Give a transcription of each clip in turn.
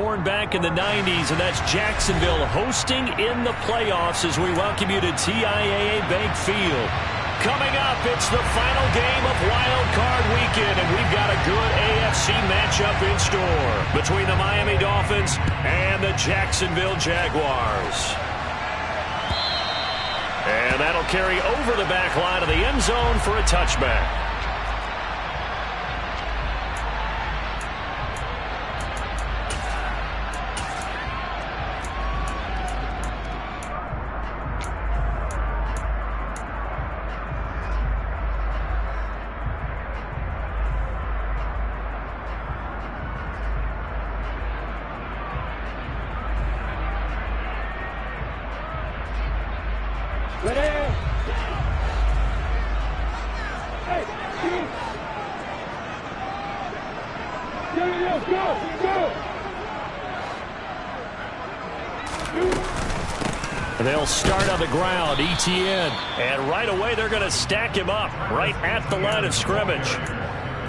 born back in the 90s, and that's Jacksonville hosting in the playoffs as we welcome you to TIAA Bank Field. Coming up, it's the final game of Wild Card Weekend, and we've got a good AFC matchup in store between the Miami Dolphins and the Jacksonville Jaguars. And that'll carry over the back line of the end zone for a touchback. They'll start on the ground, ETN. And right away, they're going to stack him up right at the line of scrimmage.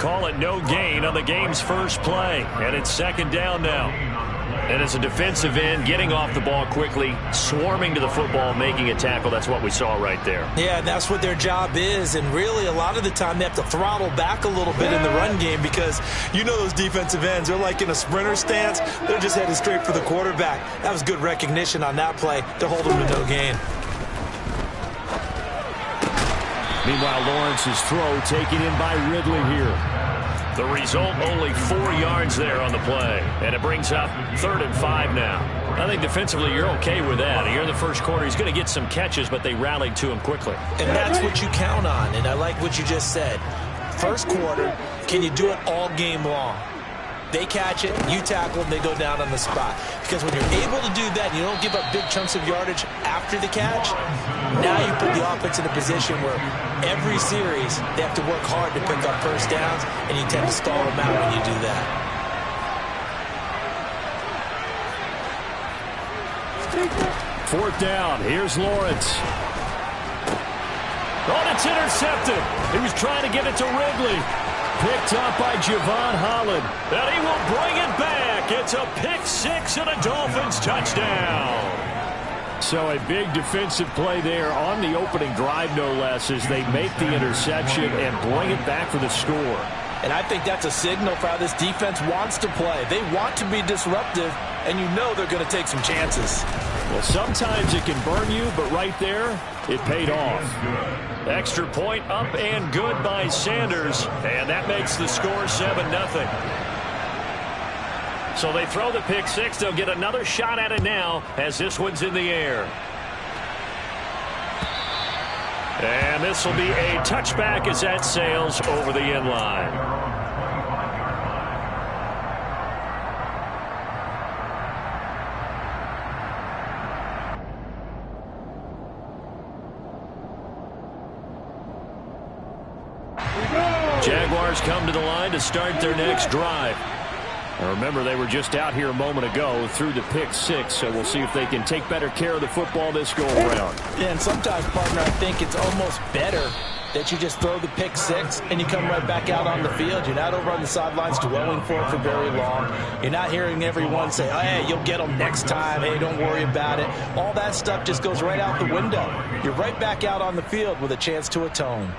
Call it no gain on the game's first play. And it's second down now. And as a defensive end, getting off the ball quickly, swarming to the football, making a tackle. That's what we saw right there. Yeah, that's what their job is. And really, a lot of the time, they have to throttle back a little bit in the run game because you know those defensive ends, they're like in a sprinter stance. They're just headed straight for the quarterback. That was good recognition on that play to hold them to no gain. Meanwhile, Lawrence's throw taken in by Ridley here. The result, only 4 yards there on the play. And it brings up 3rd and 5 now. I think defensively you're okay with that. Here in the first quarter, he's going to get some catches, but they rallied to him quickly. And that's what you count on, and I like what you just said. First quarter, can you do it all game long? They catch it, you tackle, and they go down on the spot. Because when you're able to do that, you don't give up big chunks of yardage after the catch, now you put the offense in a position where every series they have to work hard to pick up first downs, and you tend to stall them out when you do that. Fourth down, here's Lawrence. Oh, it's intercepted. He was trying to get it to Ridley. Picked up by Javon Holland. And he will bring it back. It's a pick six and a Dolphins touchdown. So a big defensive play there on the opening drive, no less, as they make the interception and bring it back for the score. And I think that's a signal for how this defense wants to play. They want to be disruptive, and you know they're going to take some chances. Well, sometimes it can burn you, but right there, it paid off. Extra point up and good by Sanders, and that makes the score 7-0. So they throw the pick six. They'll get another shot at it now as this one's in the air. And this will be a touchback as that sails over the end line. Jaguars come to the line to start their next drive. Now remember, they were just out here a moment ago through the pick six, so we'll see if they can take better care of the football this go-around. Yeah, and sometimes, partner, I think it's almost better that you just throw the pick six and you come right back out on the field. You're not over on the sidelines dwelling for it for very long. You're not hearing everyone say, oh, hey, you'll get them next time. Hey, don't worry about it. All that stuff just goes right out the window. You're right back out on the field with a chance to atone.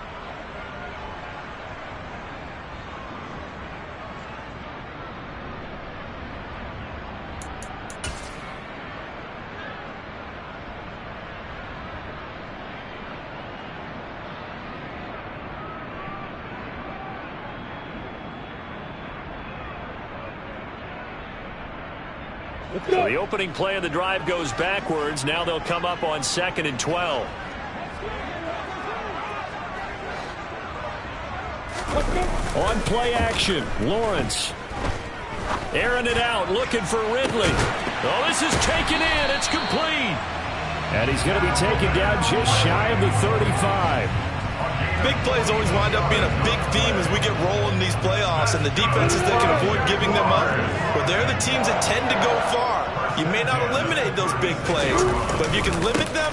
So the opening play of the drive goes backwards. Now they'll come up on 2nd and 12. On play action, Lawrence. Airing it out, looking for Ridley. Oh, this is taken in. It's complete. And he's going to be taken down just shy of the 35. Big plays always wind up being a big theme as we get rolling in these playoffs, and the defenses that can avoid giving them up, but they're the teams that tend to go far. You may not eliminate those big plays, but if you can limit them,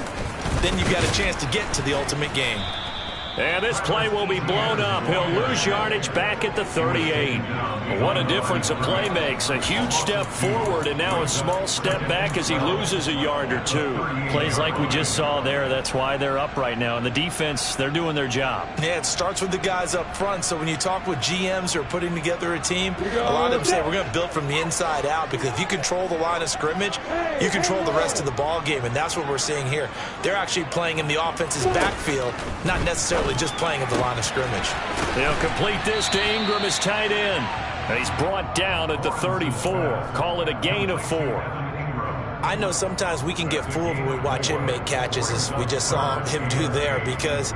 then you've got a chance to get to the ultimate game. And this play will be blown up. He'll lose yardage back at the 38. What a difference a play makes. A huge step forward and now a small step back as he loses a yard or two. Plays like we just saw there. That's why they're up right now. And the defense, they're doing their job. Yeah, it starts with the guys up front. So when you talk with GMs who are putting together a team, a lot of them say we're going to build from the inside out, because if you control the line of scrimmage, you control the rest of the ball game, and that's what we're seeing here. They're actually playing in the offense's backfield, not necessarily just playing at the line of scrimmage. They'll complete this to Ingram as tight end. He's brought down at the 34. Call it a gain of 4. I know sometimes we can get fooled when we watch him make catches, as we just saw him do there, because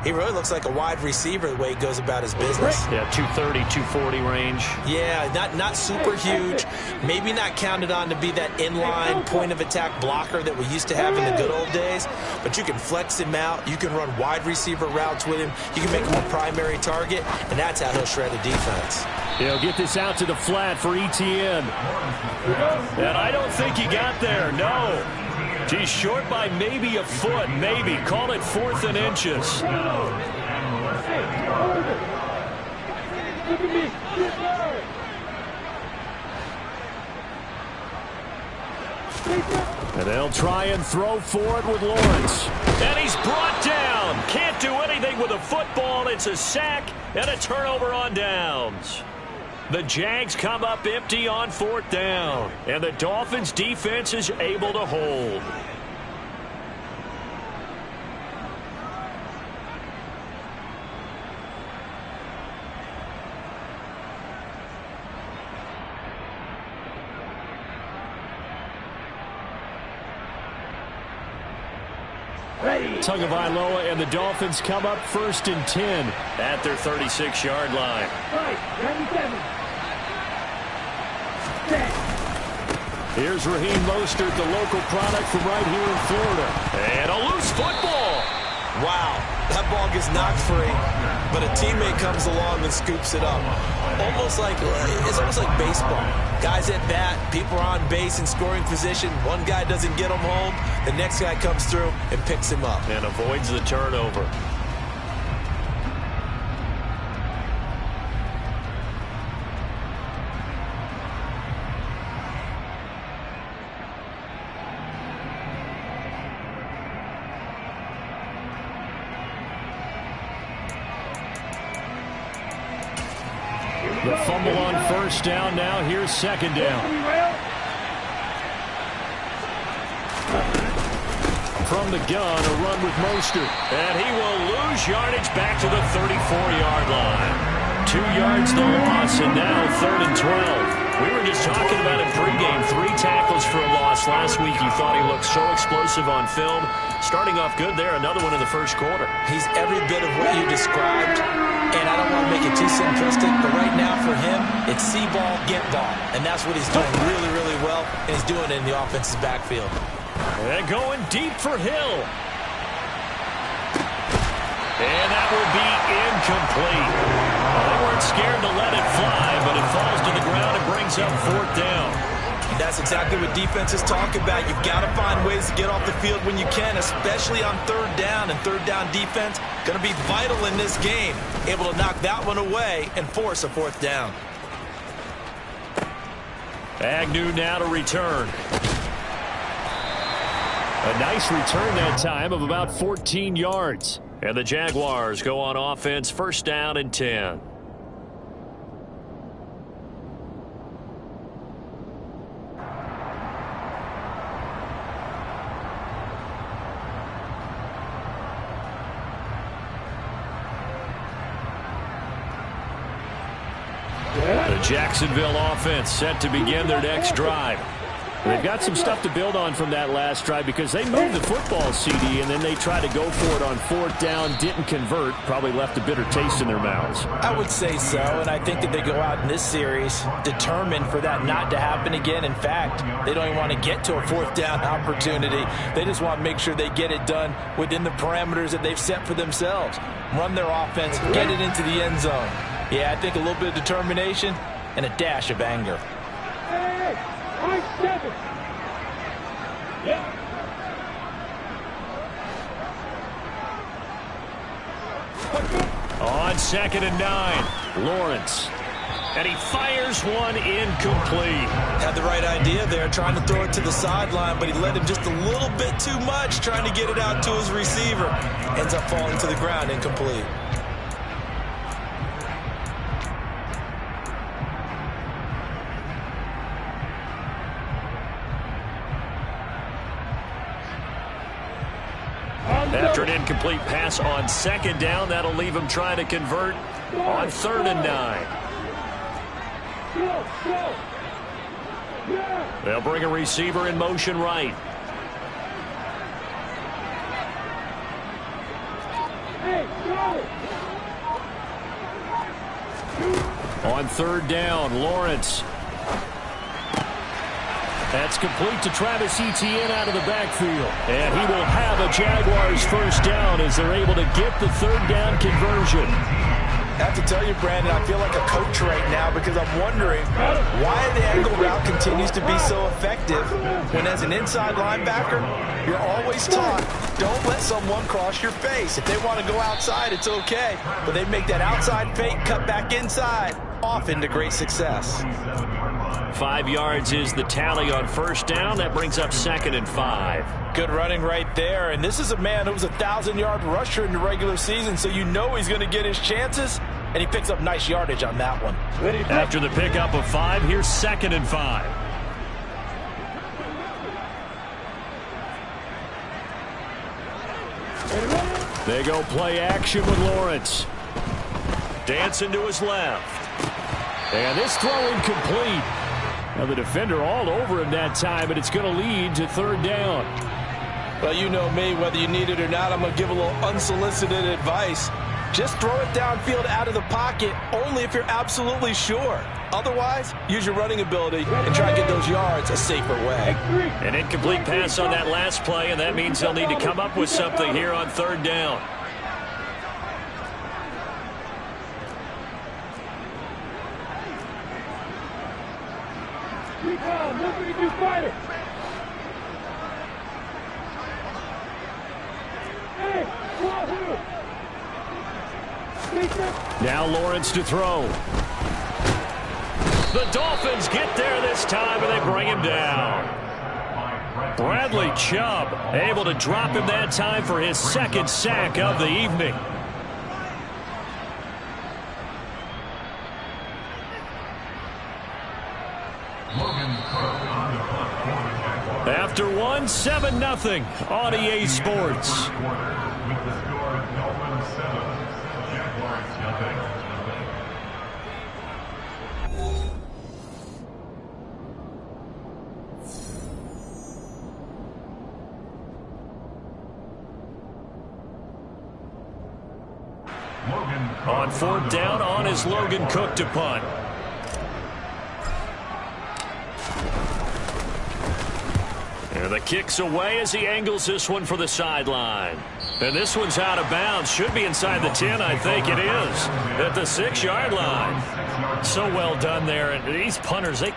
he really looks like a wide receiver the way he goes about his business. Yeah, 230, 240 range. Yeah, not super huge. Maybe not counted on to be that inline point-of-attack blocker that we used to have in the good old days. But you can flex him out. You can run wide receiver routes with him. You can make him a primary target, and that's how he'll shred a defense. He'll get this out to the flat for ETN. And I don't think he got there, no. He's short by maybe a foot, maybe. Call it 4th and inches. And they'll try and throw for it with Lawrence. And he's brought down. Can't do anything with a football. It's a sack and a turnover on downs. The Jags come up empty on 4th down. And the Dolphins' defense is able to hold. Tagovailoa and the Dolphins come up 1st and 10 at their 36-yard line. Here's Raheem Mostert, the local product from right here in Florida. And a loose football. Wow, that ball gets knocked free, but a teammate comes along and scoops it up. It's almost like baseball. Guys at bat, people are on base in scoring position. One guy doesn't get him home. The next guy comes through and picks him up. And avoids the turnover. The fumble on 1st down now. Here's 2nd down. From the gun, a run with Mostert. And he will lose yardage back to the 34-yard line. 2 yards the loss, and now 3rd and 12. We were just talking about him pregame. 3 tackles for a loss last week. You thought he looked so explosive on film. Starting off good there. Another one in the 1st quarter. He's every bit of what you described. And I don't want to make it too simplistic, but right now for him, it's see ball, get ball. And that's what he's doing really, really well, and he's doing it in the offense's backfield. And going deep for Hill. And that will be incomplete. They weren't scared to let it fly, but it falls to the ground and brings up 4th down. That's exactly what defenses talk about. You've got to find ways to get off the field when you can, especially on 3rd down. And 3rd down defense going to be vital in this game. Able to knock that one away and force a 4th down. Agnew now to return. A nice return that time of about 14 yards. And the Jaguars go on offense, 1st down and 10. The Jacksonville offense set to begin their next drive. They've got some stuff to build on from that last drive because they moved the football, CD, and then they tried to go for it on 4th down, didn't convert, probably left a bitter taste in their mouths. I would say so, and I think that they go out in this series determined for that not to happen again. In fact, they don't even want to get to a 4th down opportunity. They just want to make sure they get it done within the parameters that they've set for themselves. Run their offense, get it into the end zone. Yeah, I think a little bit of determination and a dash of anger. 2nd and 9. Lawrence. And he fires one incomplete. Had the right idea there, trying to throw it to the sideline, but he led him just a little bit too much, trying to get it out to his receiver. Ends up falling to the ground, incomplete. After an incomplete pass on 2nd down, that'll leave him trying to convert on 3rd and 9. They'll bring a receiver in motion right. On 3rd down, Lawrence. That's complete to Travis Etienne out of the backfield. And he will have a Jaguars first down as they're able to get the 3rd down conversion. I have to tell you, Brandon, I feel like a coach right now because I'm wondering why the angle route continues to be so effective when as an inside linebacker, you're always taught, don't let someone cross your face. If they want to go outside, it's okay. But they make that outside fake, cut back inside, off into great success. 5 yards is the tally on 1st down. That brings up 2nd and 5. Good running right there. And this is a man who was a 1,000-yard rusher in the regular season, so you know he's going to get his chances. And he picks up nice yardage on that one. After the pickup of 5, here's 2nd and 5. They go play action with Lawrence. Dancing to his left. And this throw incomplete. Now the defender all over him that time, but it's going to lead to 3rd down. Well, you know me, whether you need it or not, I'm going to give a little unsolicited advice. Just throw it downfield out of the pocket, only if you're absolutely sure. Otherwise, use your running ability and try and get those yards a safer way. An incomplete pass on that last play, and that means they'll need to come up with something here on 3rd down. Now Lawrence to throw. The Dolphins get there this time, and they bring him down. Bradley Chubb able to drop him that time for his 2nd sack of the evening. After one, 7-0 on EA Sports. On 4th down, on is Logan Cook to punt. And the kick's away as he angles this one for the sideline. And this one's out of bounds. Should be inside the 10, I think it is. At the 6-yard line. So well done there. And these punters, they...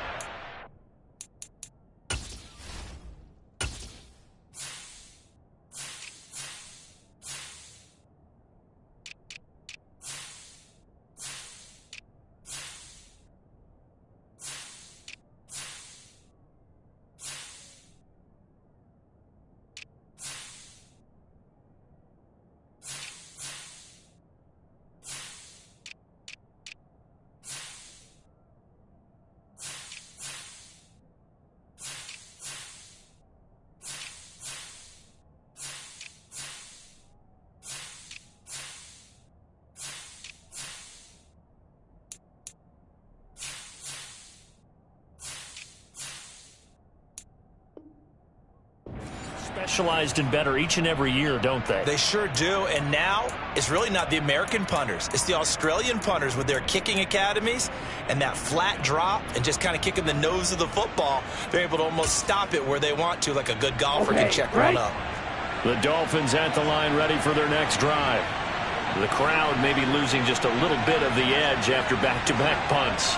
specialized and better each and every year, don't they? They sure do. And now it's really not the American punters. It's the Australian punters with their kicking academies and that flat drop and just kind of kicking the nose of the football. They're able to almost stop it where they want to, like a good golfer can check one up. The Dolphins at the line ready for their next drive. The crowd may be losing just a little bit of the edge after back-to-back punts.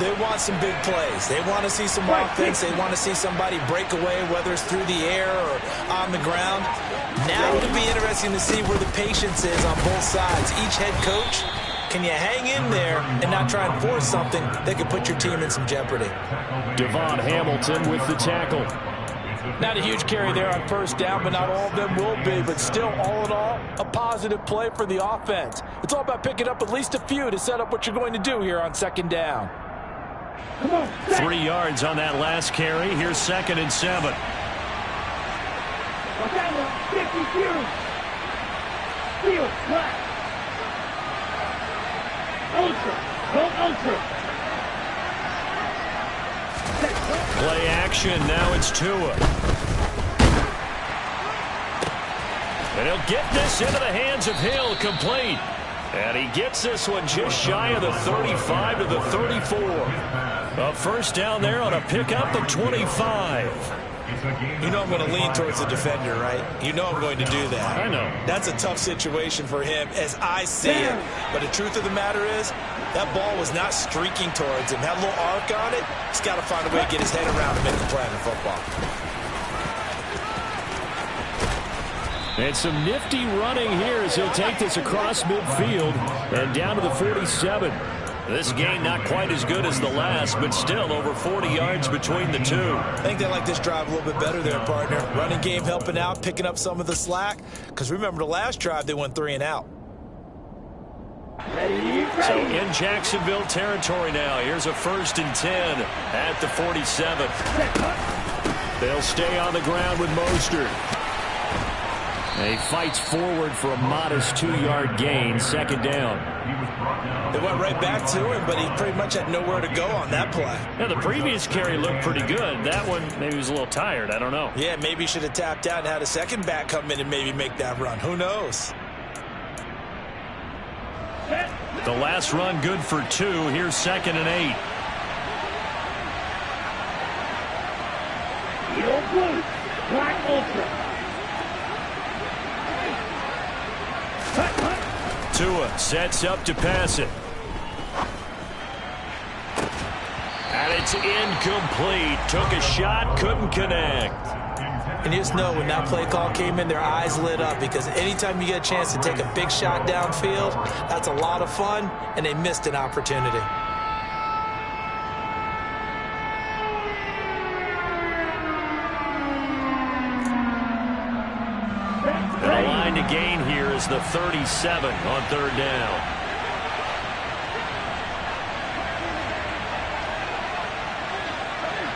They want some big plays. They want to see some offense. They want to see somebody break away, whether it's through the air or on the ground. Now it'll be interesting to see where the patience is on both sides. Each head coach Can you hang in there and not try and force something that could put your team in some jeopardy? Devon Hamilton with the tackle. Not a huge carry there on first down, but not all of them will be. But still, all in all, a positive play for the offense. It's all about picking up at least a few to set up what you're going to do here on second down. 3 yards on that last carry. Here's 2nd and 7. Play action. Now it's Tua. And he'll get this into the hands of Hill, complete. And he gets this one just shy of the 35 to the 34. A first down there on a pickup of 25. You know I'm going to lean towards the defender, right? You know I'm going to do that. I know. That's a tough situation for him as I see it. But the truth of the matter is, that ball was not streaking towards him. Had a little arc on it. He's got to find a way to get his head around and make the play in football. And some nifty running here as he'll take this across midfield and down to the 47. This game not quite as good as the last, but still over 40 yards between the two. I think they like this drive a little bit better there, partner. Running game helping out, picking up some of the slack. Because remember the last drive, they went 3 and out. So in Jacksonville territory now. Here's a 1st and 10 at the 47. They'll stay on the ground with Mostert. And he fights forward for a modest 2-yard gain, 2nd down. They went right back to him, but he pretty much had nowhere to go on that play. Now, the previous carry looked pretty good. That one, maybe he was a little tired. I don't know. Yeah, maybe he should have tapped out and had a second back come in and maybe make that run. Who knows? The last run good for 2. Here's 2nd and 8. Tua sets up to pass it. And it's incomplete. Took a shot, couldn't connect. And you just know when that play call came in, their eyes lit up, because anytime you get a chance to take a big shot downfield, that's a lot of fun, and they missed an opportunity. The line to gain here is the 37 on 3rd down.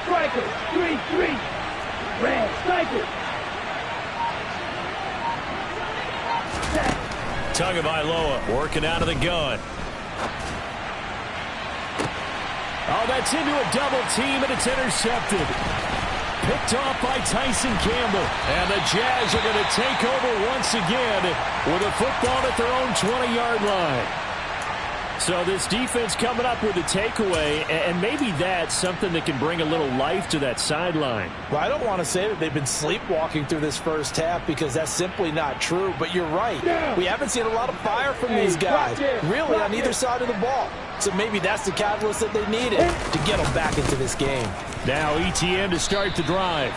Striker, 3-3. Red, striker. Tagovailoa working out of the gun. Oh, that's into a double team, and it's intercepted. Picked off by Tyson Campbell. And the Jags are going to take over once again with a football at their own 20-yard line. So this defense coming up with a takeaway, and maybe that's something that can bring a little life to that sideline. Well, I don't want to say that they've been sleepwalking through this first half, because that's simply not true. But you're right. We haven't seen a lot of fire from these guys, really, on either side of the ball. So maybe that's the catalyst that they needed to get them back into this game. Now ETN to start the drive.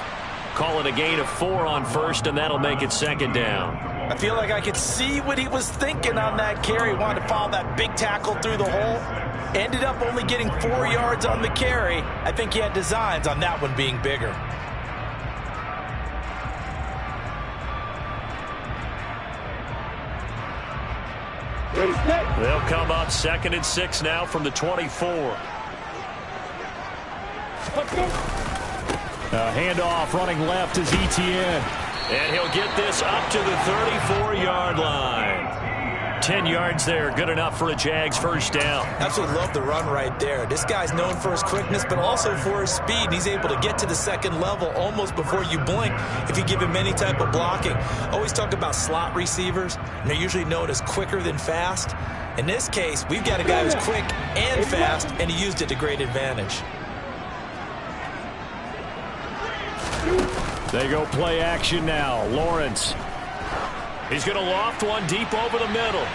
Call it a gain of 4 on 1st, and that'll make it 2nd down. I feel like I could see what he was thinking on that carry. Wanted to follow that big tackle through the hole. Ended up only getting 4 yards on the carry. I think he had designs on that one being bigger. They'll come up 2nd and 6 now from the 24. Handoff running left is ETN. And he'll get this up to the 34-yard line. 10 yards there, good enough for a Jags first down. Absolutely love the run right there. This guy's known for his quickness, but also for his speed. And he's able to get to the second level almost before you blink if you give him any type of blocking. Always talk about slot receivers, and they're usually known as quicker than fast. In this case, we've got a guy who's quick and fast, and he used it to great advantage. They go play action now. Lawrence. He's going to loft one deep over the middle.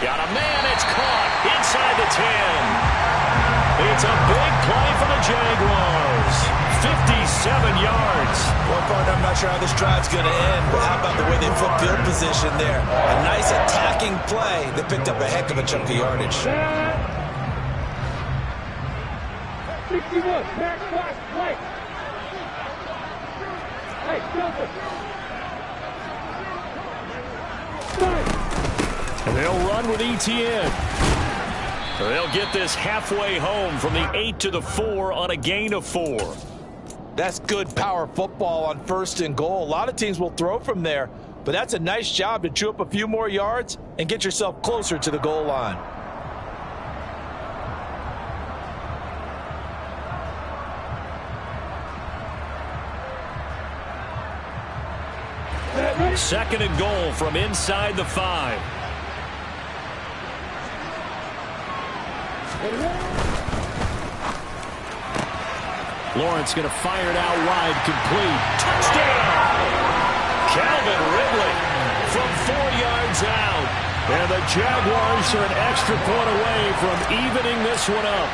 Got a man. It's caught inside the 10. It's a big play for the Jaguars. 57 yards. Well, partner, I'm not sure how this drive's going to end, but how about the way they flip field position there? A nice attacking play that picked up a heck of a chunk of yardage. 61, back, block, play. Hey, jumper. And they'll run with ETN. They'll get this halfway home from the 8 to the 4 on a gain of 4. That's good power football on 1st and goal. A lot of teams will throw from there, but that's a nice job to chew up a few more yards and get yourself closer to the goal line. Second and goal from inside the 5. Lawrence going to fire it out wide, complete. Touchdown! Calvin Ridley from 4 yards out. And the Jaguars are an extra point away from evening this one up.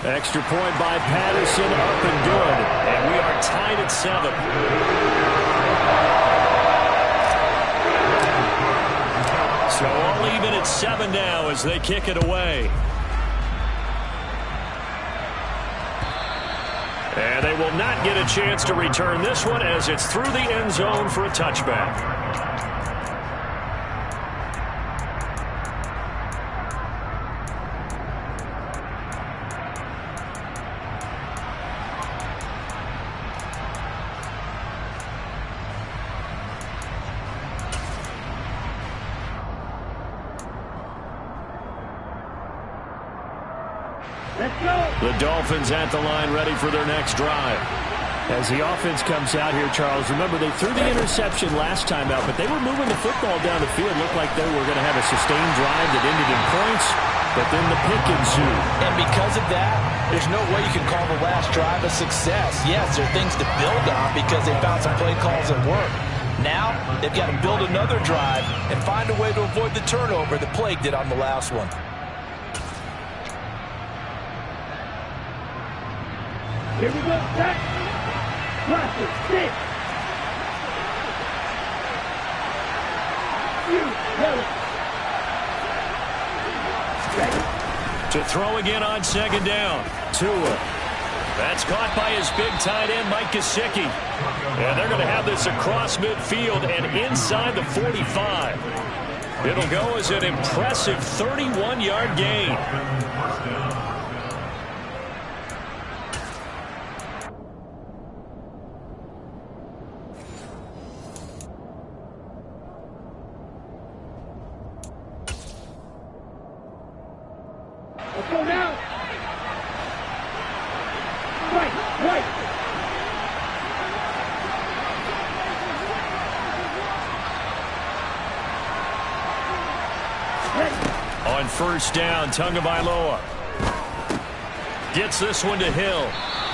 Extra point by Patterson, up and good. And we are tied at 7. So all even at 7 now as they kick it away. And they will not get a chance to return this one as it's through the end zone for a touchback. The Dolphins at the line ready for their next drive. As the offense comes out here, Charles, remember they threw the interception last time out, but they were moving the football down the field. Looked like they were going to have a sustained drive that ended in points, but then the pick ensued. And because of that, there's no way you can call the last drive a success. Yes, there are things to build on because they found some play calls that work. Now, they've got to build another drive and find a way to avoid the turnover that plagued it on the last one. Here we go, set. Cluster, stick. To throw again on second down. Tua. That's caught by his big tight end, Mike Gesicki. And they're going to have this across midfield and inside the 45. It'll go as an impressive 31-yard gain. Let's go now. Right. On first down, Tagovailoa gets this one to Hill.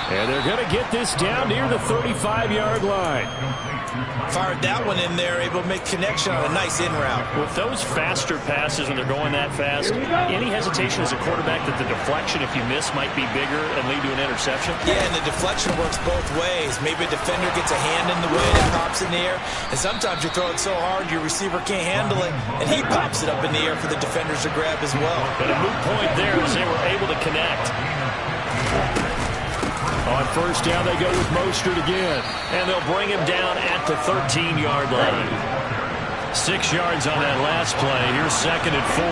And they're going to get this down near the 35-yard line. Fired that one in there, able to make connection on a nice in route. With those faster passes when they're going that fast, any hesitation as a quarterback that the deflection, if you miss, might be bigger and lead to an interception? Yeah, and the deflection works both ways. Maybe a defender gets a hand in the way and it pops in the air, and sometimes you throw it so hard your receiver can't handle it, and he pops it up in the air for the defenders to grab as well. But a moot point there as they were able to connect. On first down, they go with Mostert again, and they'll bring him down at the 13-yard line. 6 yards on that last play. Here's second and 4.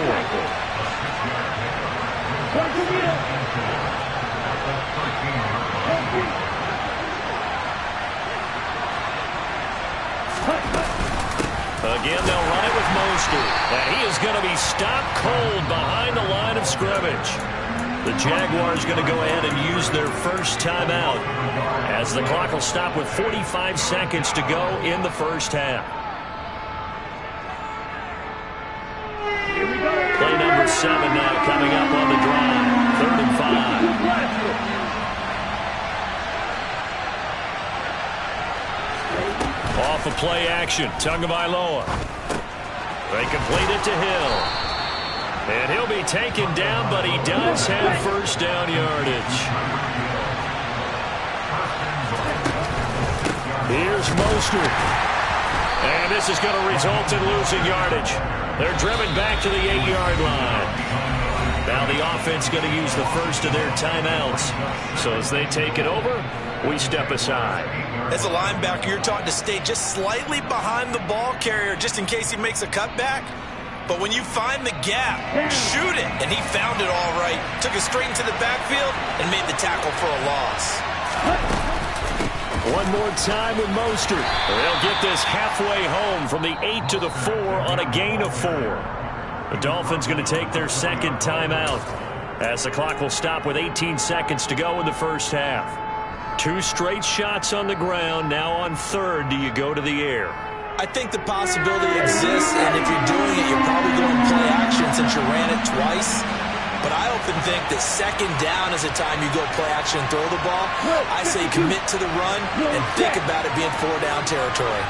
Again, they'll run it with Mostert, and he is going to be stopped cold behind the line of scrimmage. The Jaguars going to go ahead and use their first timeout as the clock will stop with 45 seconds to go in the first half. Here we go. Play number 7 now coming up on the drive. 3rd and 5. Off of play action, Tagovailoa. They complete it to Hill. And he'll be taken down, but he does have first down yardage. Here's Mostert. And this is going to result in losing yardage. They're driven back to the 8-yard line. Now the offense going to use the first of their timeouts. So as they take it over, we step aside. As a linebacker, you're taught to stay just slightly behind the ball carrier just in case he makes a cutback. But when you find the gap, shoot it. And he found it all right. Took it straight into the backfield and made the tackle for a loss. One more time with Mostert. They'll get this halfway home from the 8 to the 4 on a gain of 4. The Dolphins going to take their second timeout as the clock will stop with 18 seconds to go in the first half. 2 straight shots on the ground. Now on third, do you go to the air? I think the possibility exists, and if you're doing it, you're probably going play action since you ran it twice. But I often think that second down is the time you go play action and throw the ball. I say commit to the run and think about it being 4-down territory.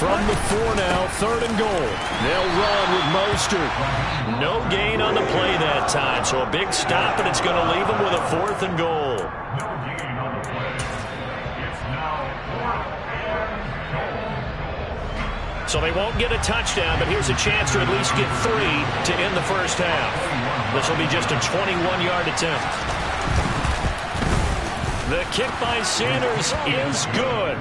From the 4 now, third and goal. They'll run with Mostert. No gain on the play that time, so a big stop, and it's going to leave them with a 4th and goal. So they won't get a touchdown, but here's a chance to at least get 3 to end the first half. This will be just a 21-yard attempt. The kick by Sanders is good.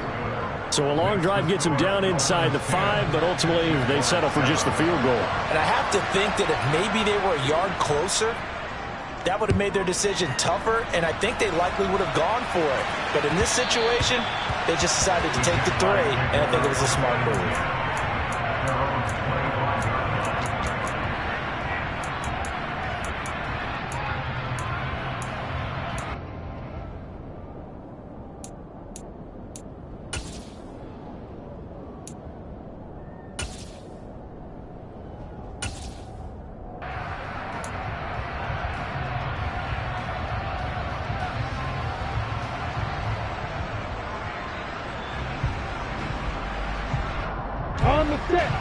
So a long drive gets them down inside the 5, but ultimately they settle for just the field goal. And I have to think that if maybe they were a yard closer, that would have made their decision tougher, and I think they likely would have gone for it. But in this situation, they just decided to take the 3, and I think it was a smart move.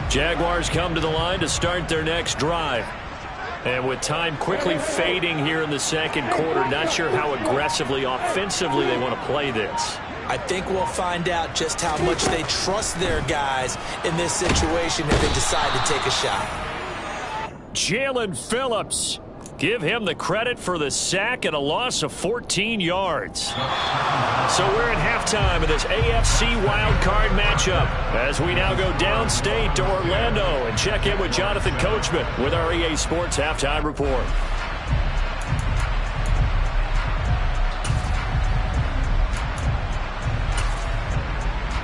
Jaguars come to the line to start their next drive. And with time quickly fading here in the second quarter, not sure how aggressively, offensively they want to play this. I think we'll find out just how much they trust their guys in this situation if they decide to take a shot. Jalen Phillips. Give him the credit for the sack and a loss of 14 yards. So we're at halftime of this AFC Wildcard matchup as we now go downstate to Orlando and check in with Jonathan Coachman with our EA Sports Halftime Report.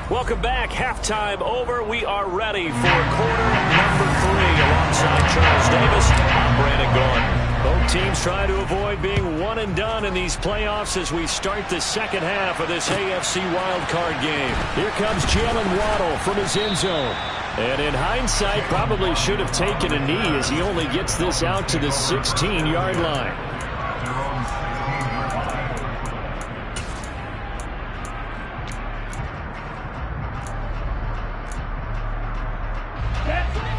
Welcome back. Halftime over. We are ready for quarter number 3 alongside Charles Davis. I'm Brandon Gordon. Both teams trying to avoid being one and done in these playoffs as we start the second half of this AFC wildcard game. Here comes Jalen Waddle from his end zone. And in hindsight, probably should have taken a knee as he only gets this out to the 16-yard line.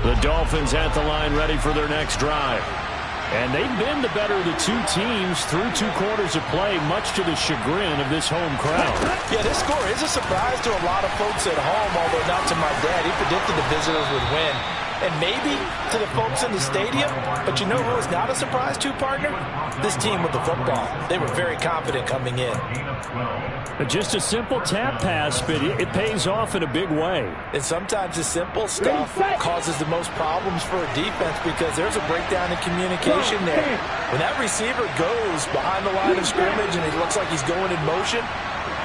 The Dolphins at the line ready for their next drive. And they've been the better of the 2 teams through 2 quarters of play, much to the chagrin of this home crowd. Yeah, this score is a surprise to a lot of folks at home, although not to my dad. He predicted the visitors would win. And maybe to the folks in the stadium. But you know who is not a surprise to, partner? This team with the football. They were very confident coming in. Just a simple tap pass, but it pays off in a big way. And sometimes the simple stuff causes the most problems for a defense because there's a breakdown in communication there. When that receiver goes behind the line of scrimmage and it looks like he's going in motion,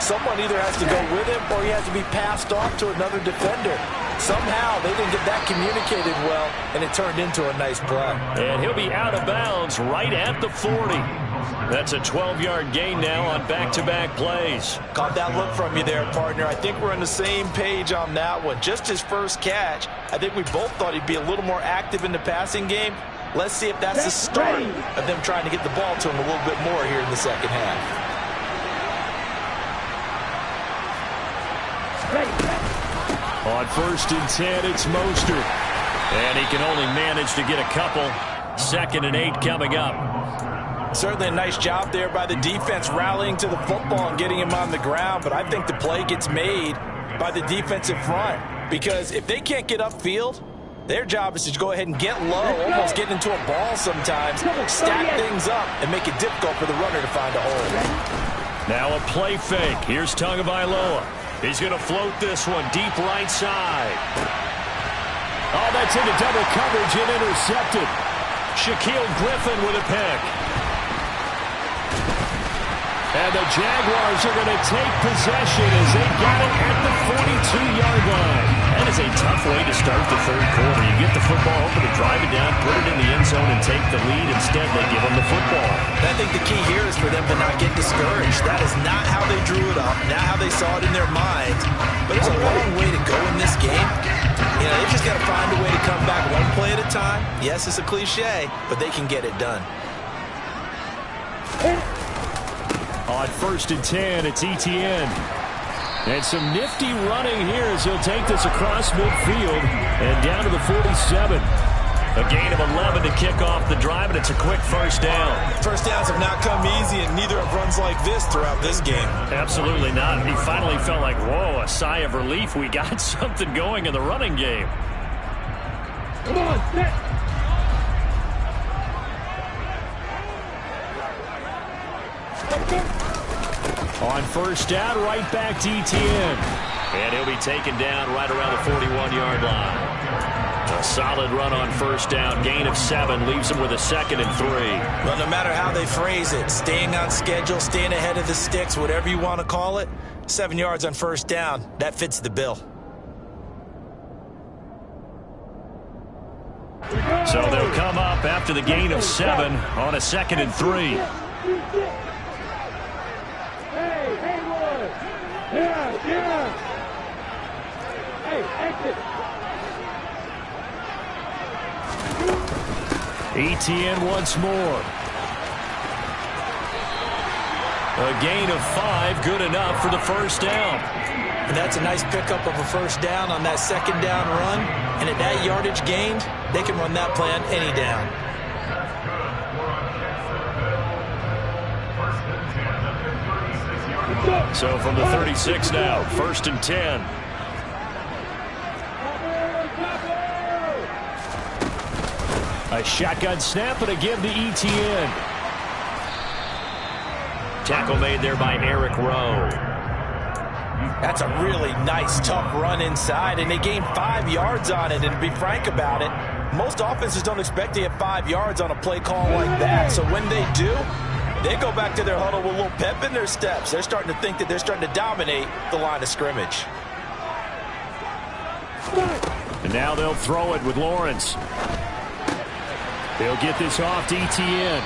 someone either has to go with him or he has to be passed off to another defender. Somehow they didn't get that communicated well, and it turned into a nice play. And he'll be out of bounds right at the 40. That's a 12-yard gain now on back-to-back plays. Caught that look from you there, partner. I think we're on the same page on that one. Just his first catch, I think we both thought he'd be a little more active in the passing game. Let's see if that's the start of them trying to get the ball to him a little bit more here in the second half. On 1st and 10, it's Mostert. And he can only manage to get a couple. 2nd and 8 coming up. Certainly a nice job there by the defense rallying to the football and getting him on the ground. But I think the play gets made by the defensive front. Because if they can't get upfield, their job is to go ahead and get low, almost get into a ball sometimes, stack things up, and make it difficult for the runner to find a hole. Now a play fake. Here's Tagovailoa. He's going to float this one deep right side. Oh, that's into double coverage and intercepted. Shaquille Griffin with a pick. And the Jaguars are going to take possession as they got it at the 42-yard line. That is a tough way to start the 3rd quarter. You get the football, hoping to drive it down, put it in the end zone, and take the lead. Instead, they give them the football. I think the key here is for them to not get discouraged. That is not how they drew it up, not how they saw it in their minds. But there's a long way to go in this game. You know, they just got to find a way to come back one play at a time. Yes, it's a cliche, but they can get it done. On 1st and 10, it's Etienne. And some nifty running here as he'll take this across midfield and down to the 47. A gain of 11 to kick off the drive, and it's a quick 1st down. First downs have not come easy, and neither have runs like this throughout this game. Absolutely not. He finally felt like, whoa, a sigh of relief. We got something going in the running game. Come on, set. On 1st down, right back to Etienne. And he'll be taken down right around the 41-yard line. A solid run on 1st down. Gain of 7 leaves him with a 2nd and 3. Well, no matter how they phrase it, staying on schedule, staying ahead of the sticks, whatever you want to call it, 7 yards on 1st down, that fits the bill. So they'll come up after the gain of 7 on a 2nd and 3. Etienne once more. A gain of 5, good enough for the 1st down. And that's a nice pickup of a 1st down on that 2nd down run. And at that yardage gained, they can run that play on any down. So from the 36 now, 1st and 10. A shotgun snap and a give to Etienne. Tackle made there by Eric Rowe. That's a really nice, tough run inside, and they gained 5 yards on it. And to be frank about it, most offenses don't expect to get 5 yards on a play call like that. So when they do, they go back to their huddle with a little pep in their steps. They're starting to think that they're starting to dominate the line of scrimmage. And now they'll throw it with Lawrence. They'll get this off to Etienne.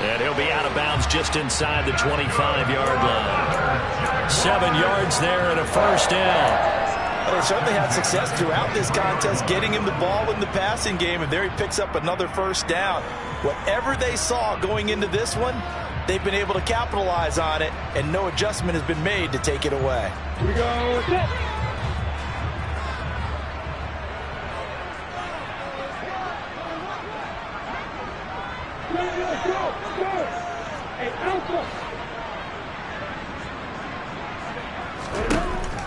And he'll be out of bounds just inside the 25-yard line. 7 yards there and a 1st down. Well, they certainly had success throughout this contest getting him the ball in the passing game, and there he picks up another 1st down. Whatever they saw going into this one, they've been able to capitalize on it, and no adjustment has been made to take it away. Here we go. Set.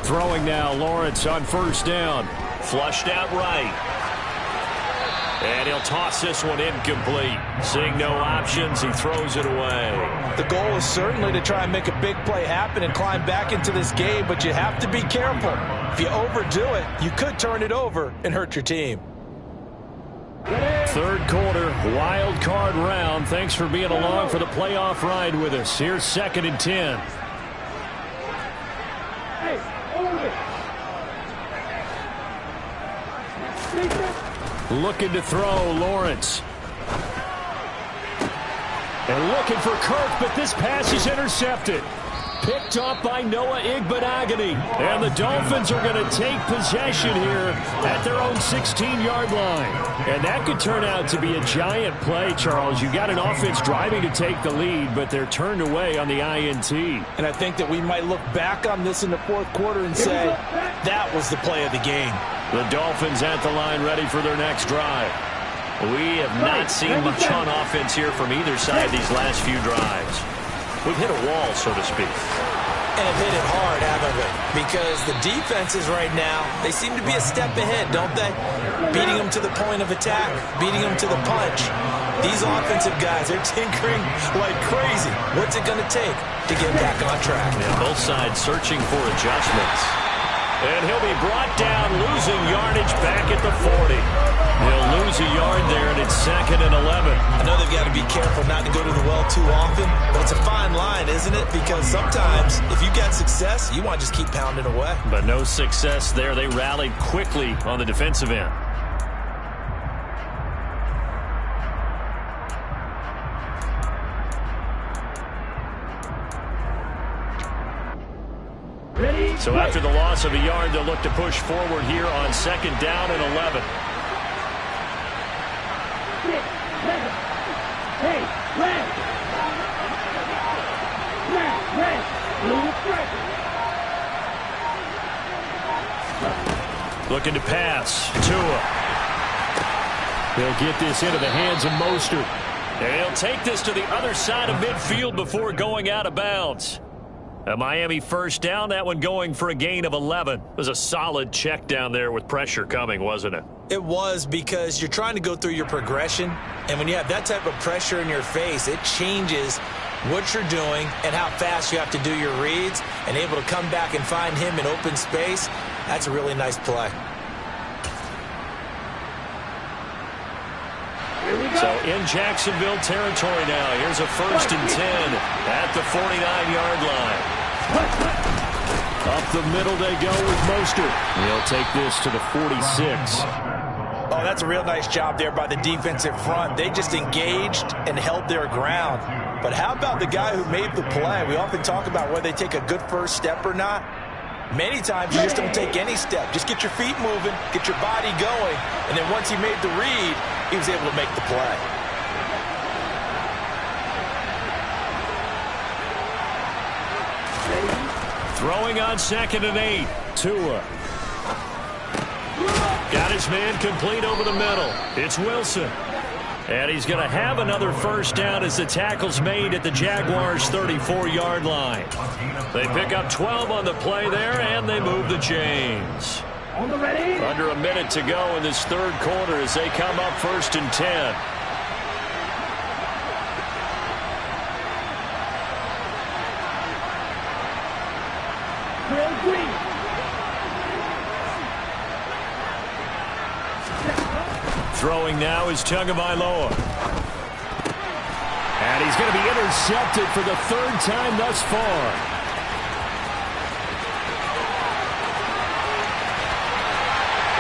Throwing now, Lawrence on 1st down. Flushed out right. And he'll toss this one incomplete. Seeing no options, he throws it away. The goal is certainly to try and make a big play happen and climb back into this game, but you have to be careful. If you overdo it, you could turn it over and hurt your team. 3rd quarter, wild card round. Thanks for being along for the playoff ride with us. Here's 2nd and 10. Looking to throw, Lawrence. And looking for Kirk, but this pass is intercepted. Picked off by Noah Igbenogany. And the Dolphins are going to take possession here at their own 16-yard line. And that could turn out to be a giant play, Charles. You got an offense driving to take the lead, but they're turned away on the INT. And I think that we might look back on this in the fourth quarter and say, that was the play of the game. The Dolphins at the line ready for their next drive. We have not seen much on offense here from either side these last few drives. We've hit a wall, so to speak. And have hit it hard, haven't we? Because the defenses right now, they seem to be a step ahead, don't they? Beating them to the point of attack, beating them to the punch. These offensive guys, they're tinkering like crazy. What's it going to take to get back on track? Yeah, both sides searching for adjustments. And he'll be brought down, losing yardage back at the 40. He'll lose a yard there, and it's 2nd and 11. I know they've got to be careful not to go to the well too often, but it's a fine line, isn't it? Because sometimes, if you get success, you want to just keep pounding away. But no success there. They rallied quickly on the defensive end. So after the loss of a yard, they'll look to push forward here on 2nd down and 11. 6, 7, 8, red. Red. Blue stripe. Looking to pass. Tua. They'll get this into the hands of Mostert. And he'll take this to the other side of midfield before going out of bounds. A Miami first down, that one going for a gain of 11. It was a solid check down there with pressure coming, wasn't it? It was, because you're trying to go through your progression, and when you have that type of pressure in your face, it changes what you're doing and how fast you have to do your reads, and able to come back and find him in open space. That's a really nice play. So in Jacksonville territory now. Here's a 1st and 10 at the 49-yard line. Up the middle they go with Mostert. He'll take this to the 46. Oh, that's a real nice job there by the defensive front. They just engaged and held their ground. But how about the guy who made the play? We often talk about whether they take a good first step or not. Many times you just don't take any step. Just get your feet moving, get your body going, and then once he made the read, he was able to make the play. Throwing on 2nd and 8. Tua. Got his man complete over the middle. It's Wilson. And he's going to have another first down as the tackle's made at the Jaguars' 34-yard line. They pick up 12 on the play there, and they move the chains. Under a minute to go in this third quarter as they come up 1st and 10. Throwing now is Tagovailoa. And he's going to be intercepted for the 3rd time thus far.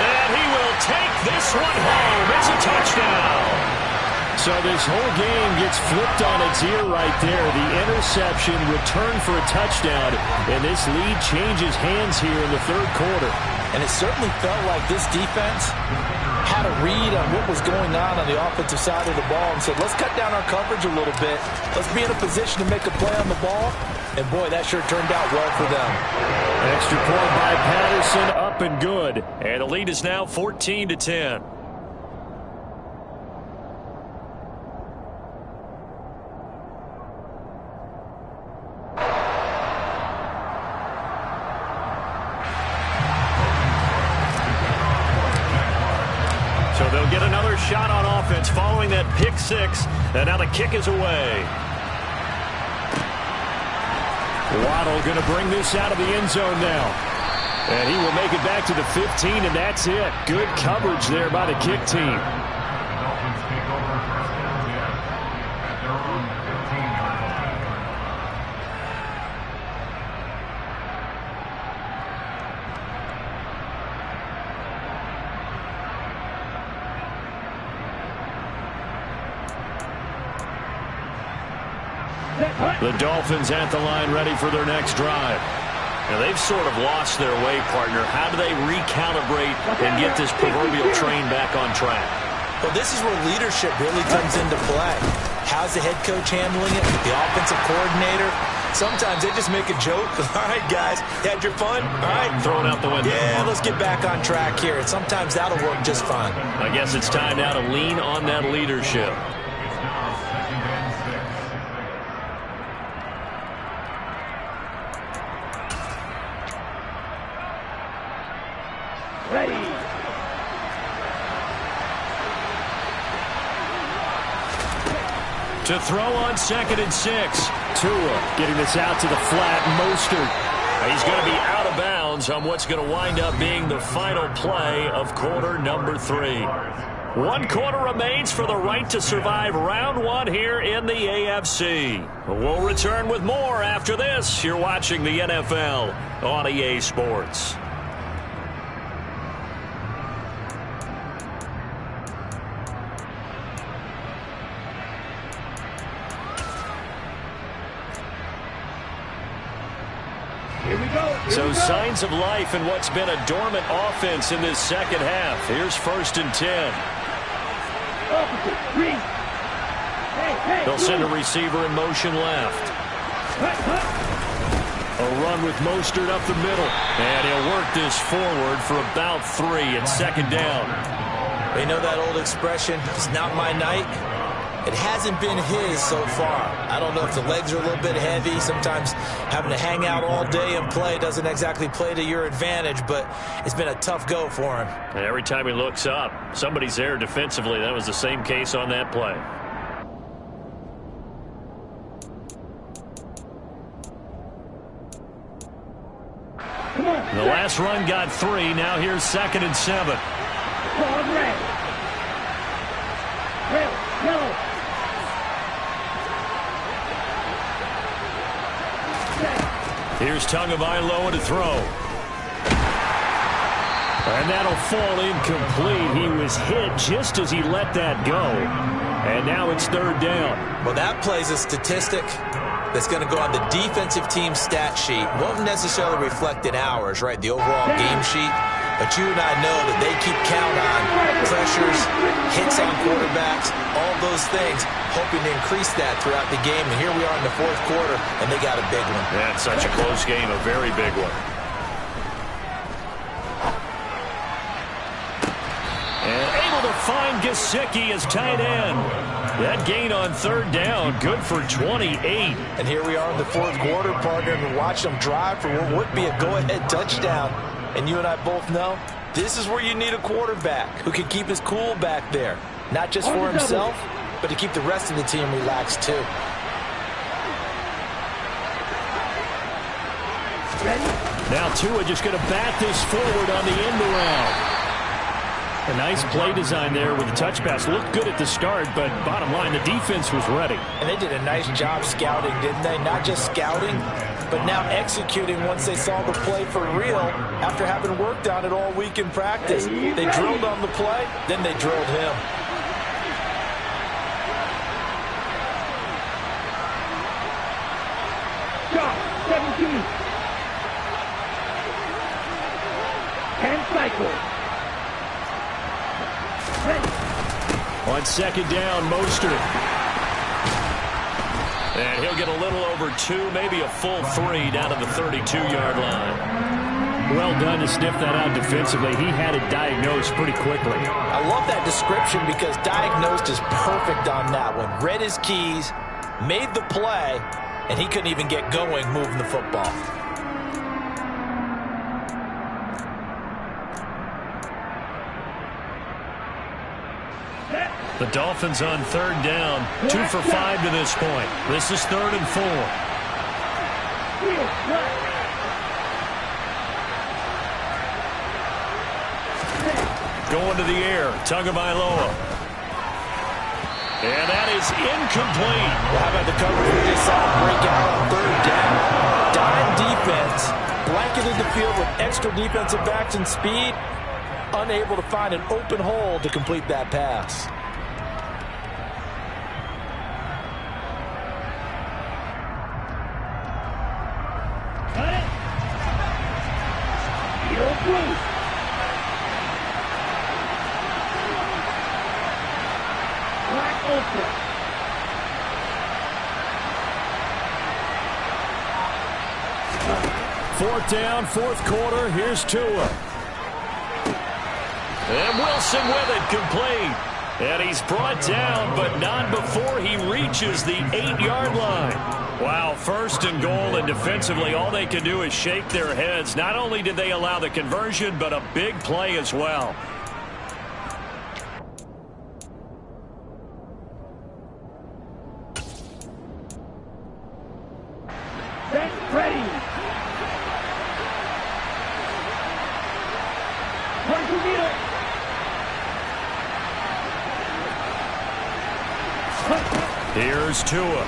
And he will take this one home. It's a touchdown. So this whole game gets flipped on its ear right there. The interception, return for a touchdown, and this lead changes hands here in the third quarter. And it certainly felt like this defense had a read on what was going on the offensive side of the ball and said, let's cut down our coverage a little bit. Let's be in a position to make a play on the ball. And, boy, that sure turned out well for them. Extra point by Patterson, up and good. And the lead is now 14-10. So they'll get another shot on offense following that pick six. And now the kick is away. Waddle going to bring this out of the end zone now. And he will make it back to the 15, and that's it. Good coverage there by the kick team. The Dolphins at the line ready for their next drive. Now, they've sort of lost their way, partner. How do they recalibrate and get this proverbial train back on track? Well, this is where leadership really comes into play. How's the head coach handling it? The offensive coordinator? Sometimes they just make a joke. All right, guys, you had your fun? All right. Throw it out the window. Yeah, let's get back on track here. And sometimes that'll work just fine. I guess it's time now to lean on that leadership. Ready. To throw on 2nd and 6. Tua getting this out to the flat. Mostert. He's going to be out of bounds on what's going to wind up being the final play of quarter number 3. 1 quarter remains for the right to survive round 1 here in the AFC. We'll return with more after this. You're watching the NFL on EA Sports. So signs of life in what's been a dormant offense in this second half. Here's 1st and 10. They'll send a receiver in motion left. A run with Mostert up the middle. And he'll work this forward for about 3 and 2nd down. You know that old expression, it's not my night? It hasn't been his so far. I don't know if the legs are a little bit heavy. Sometimes having to hang out all day and play doesn't exactly play to your advantage, but it's been a tough go for him. And every time he looks up, somebody's there defensively. That was the same case on that play. The last run got 3. Now here's 2nd and 7. Here's Tagovailoa to throw. And that'll fall incomplete. He was hit just as he let that go. And now it's 3rd down. Well, that play's a statistic that's going to go on the defensive team stat sheet. Won't necessarily reflect in ours, right, the overall game sheet. But you and I know that they keep count on pressures, hits on quarterbacks, all those things, hoping to increase that throughout the game. And here we are in the 4th quarter, and they got a big one. That's such a close game, a very big one. And able to find Gesicki as tight end. That gain on 3rd down, good for 28. And here we are in the 4th quarter, partner, and watch them drive for what would be a go-ahead touchdown. And you and I both know this is where you need a quarterback who can keep his cool back there. Not just for himself, but to keep the rest of the team relaxed too. Now Tua just going to bat this forward on the end around. A nice play design there with the touch pass. Looked good at the start, but bottom line, the defense was ready. And they did a nice job scouting, didn't they? Not just scouting, but now executing once they saw the play for real after having worked on it all week in practice. They drilled on the play, then they drilled him. Stop. 17. 10 cycles. On 2nd down, Mostert. And he'll get a little over 2, maybe a full 3 down to the 32-yard line. Well done to sniff that out defensively. He had it diagnosed pretty quickly. I love that description because diagnosed is perfect on that one. Read his keys, made the play, and he couldn't even get going moving the football. The Dolphins on 3rd down, 2 for 5 to this point. This is 3rd and 4. Going to the air, Tagovailoa. And that is incomplete. Well, how about the coverage we just saw break out on 3rd down? Dime defense, blanketed the field with extra defensive backs and speed, unable to find an open hole to complete that pass. Move. Black Ultra. Fourth down, fourth quarter. Here's Tua. And Wilson with it, complete. And he's brought down, but not before he reaches the 8-yard line. Wow, first and goal, and defensively all they can do is shake their heads. Not only did they allow the conversion, but a big play as well. Set, ready. Here's Tua.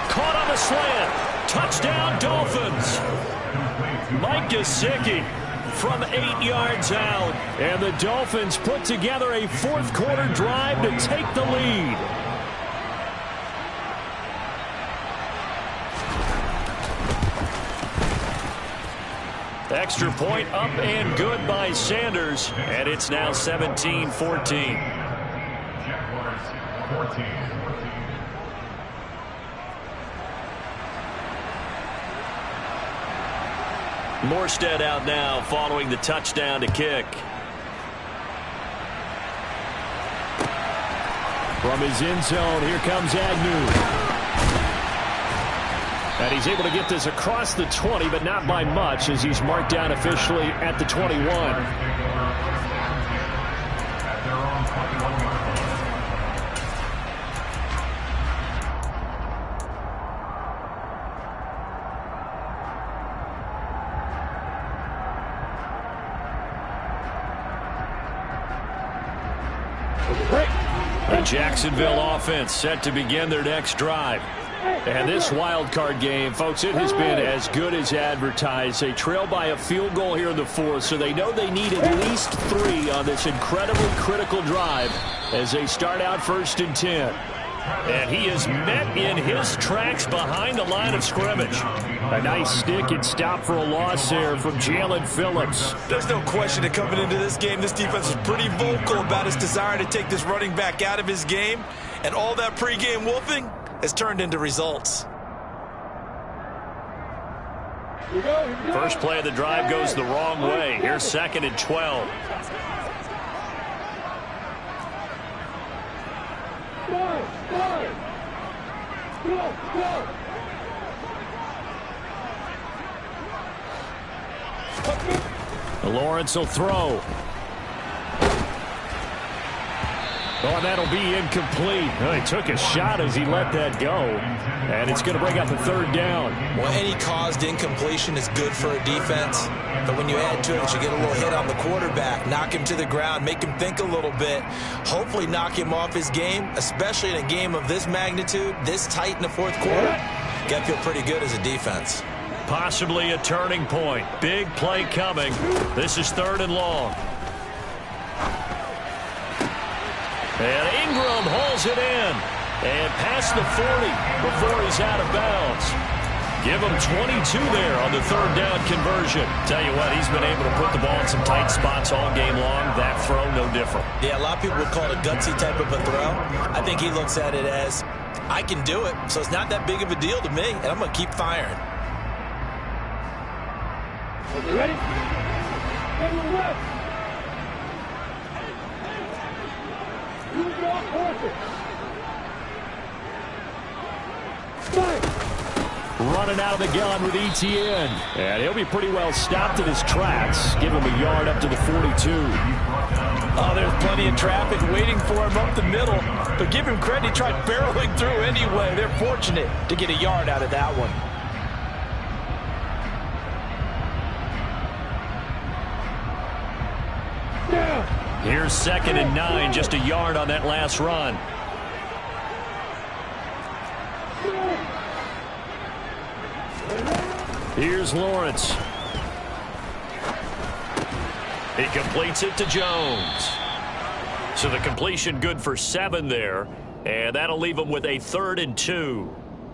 Caught on the slant. Touchdown, Dolphins. Mike Gesicki from 8 yards out. And the Dolphins put together a fourth quarter drive to take the lead. Extra point up and good by Sanders. And it's now 17-14. Morstead out now following the touchdown to kick. From his end zone, here comes Agnew. And he's able to get this across the 20, but not by much, as he's marked down officially at the 21. The Jacksonville offense set to begin their next drive. And this wild card game, folks, it has been as good as advertised. They trail by a field goal here in the fourth, so they know they need at least 3 on this incredibly critical drive as they start out 1st and 10. And he is met in his tracks behind the line of scrimmage. A nice stick and stop for a loss there from Jalen Phillips. There's no question that coming into this game, this defense is pretty vocal about its desire to take this running back out of his game. And all that pregame wolfing has turned into results. First play of the drive goes the wrong way. Here's 2nd and 12. Lawrence will throw. Oh, and that'll be incomplete. Well, he took a shot as he let that go. And it's going to bring up a 3rd down. Well, any caused incompletion is good for a defense. But when you add to it, you get a little hit on the quarterback, knock him to the ground, make him think a little bit, hopefully knock him off his game, especially in a game of this magnitude, this tight in the fourth quarter. Got to feel pretty good as a defense. Possibly a turning point. Big play coming. This is 3rd and long. And Ingram hauls it in. And past the 40 before he's out of bounds. Give him 22 there on the 3rd down conversion. Tell you what, he's been able to put the ball in some tight spots all game long. That throw, no different. Yeah, a lot of people would call it a gutsy type of a throw. I think he looks at it as, I can do it, so it's not that big of a deal to me, and I'm going to keep firing. You ready? Get your left. Use your horses. Running out of the gun with ETN. And he'll be pretty well stopped in his tracks. Give him a yard up to the 42. Oh, there's plenty of traffic waiting for him up the middle. But give him credit, he tried barreling through anyway. They're fortunate to get a yard out of that one. Here's 2nd and 9, just a yard on that last run. Here's Lawrence. He completes it to Jones. So the completion good for 7 there, and that'll leave him with a 3rd and 2.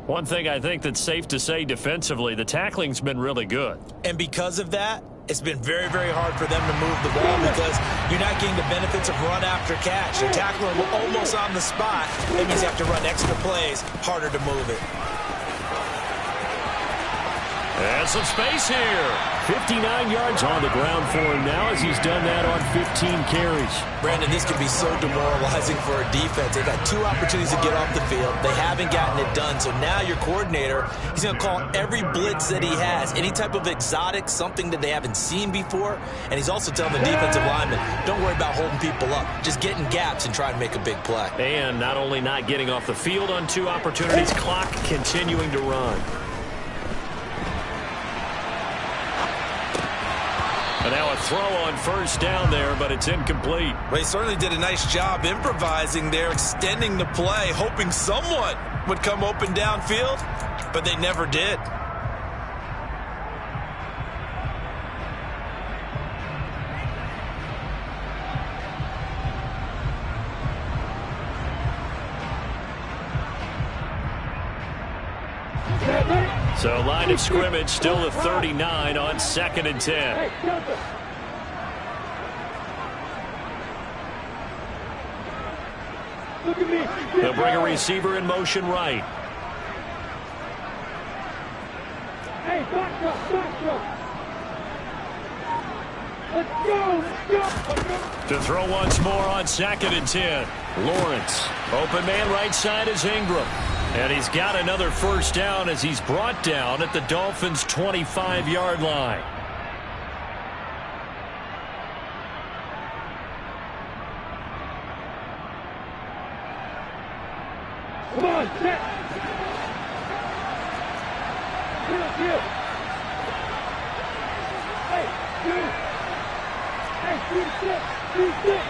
One thing I think that's safe to say defensively, the tackling's been really good. And because of that, it's been very, very hard for them to move the ball because you're not getting the benefits of run after catch. You're tackling almost on the spot. That means you have to run extra plays, harder to move it. And some space here. 59 yards on the ground for him now as he's done that on 15 carries. Brandon, this can be so demoralizing for a defense. They've had 2 opportunities to get off the field. They haven't gotten it done. So now your coordinator, he's going to call every blitz that he has, any type of exotic, something that they haven't seen before. And he's also telling the defensive lineman, don't worry about holding people up. Just get in gaps and try and make a big play. And not only not getting off the field on 2 opportunities, clock continuing to run. And now a throw on first down there, but it's incomplete. Well, he certainly did a nice job improvising there, extending the play, hoping someone would come open downfield, but they never did. So line of scrimmage still the 39 on 2nd and 10. Look at me. They'll bring a receiver in motion right. Hey, back up. Let's go. To throw once more on 2nd and 10. Lawrence. Open man right side is Ingram. And he's got another first down as he's brought down at the Dolphins' 25-yard line. Come on, set. Kill. Hey, shoot. Hey, shoot.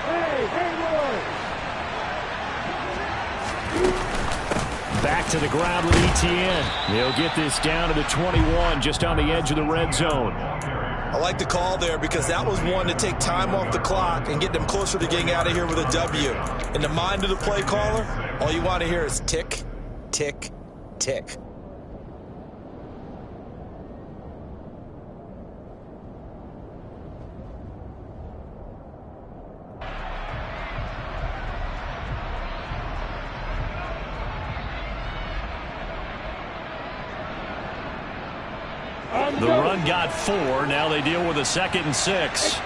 Hey, Lord. Back to the ground with ETN. He'll get this down to the 21, just on the edge of the red zone. I like the call there because that was one to take time off the clock and get them closer to getting out of here with a W. In the mind of the play caller, all you want to hear is tick, tick, tick. The run got 4. Now they deal with a 2nd and 6.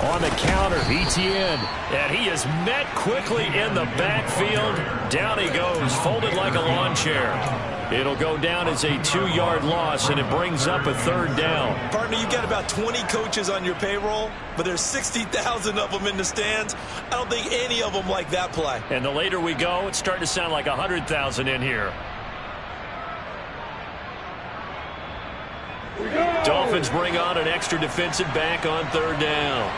On the counter, ETN. And he is met quickly in the backfield. Down he goes, folded like a lawn chair. It'll go down as a 2-yard loss, and it brings up a 3rd down. Partner, you've got about 20 coaches on your payroll, but there's 60,000 of them in the stands. I don't think any of them like that play. And the later we go, it's starting to sound like 100,000 in here. Dolphins bring on an extra defensive back on 3rd down.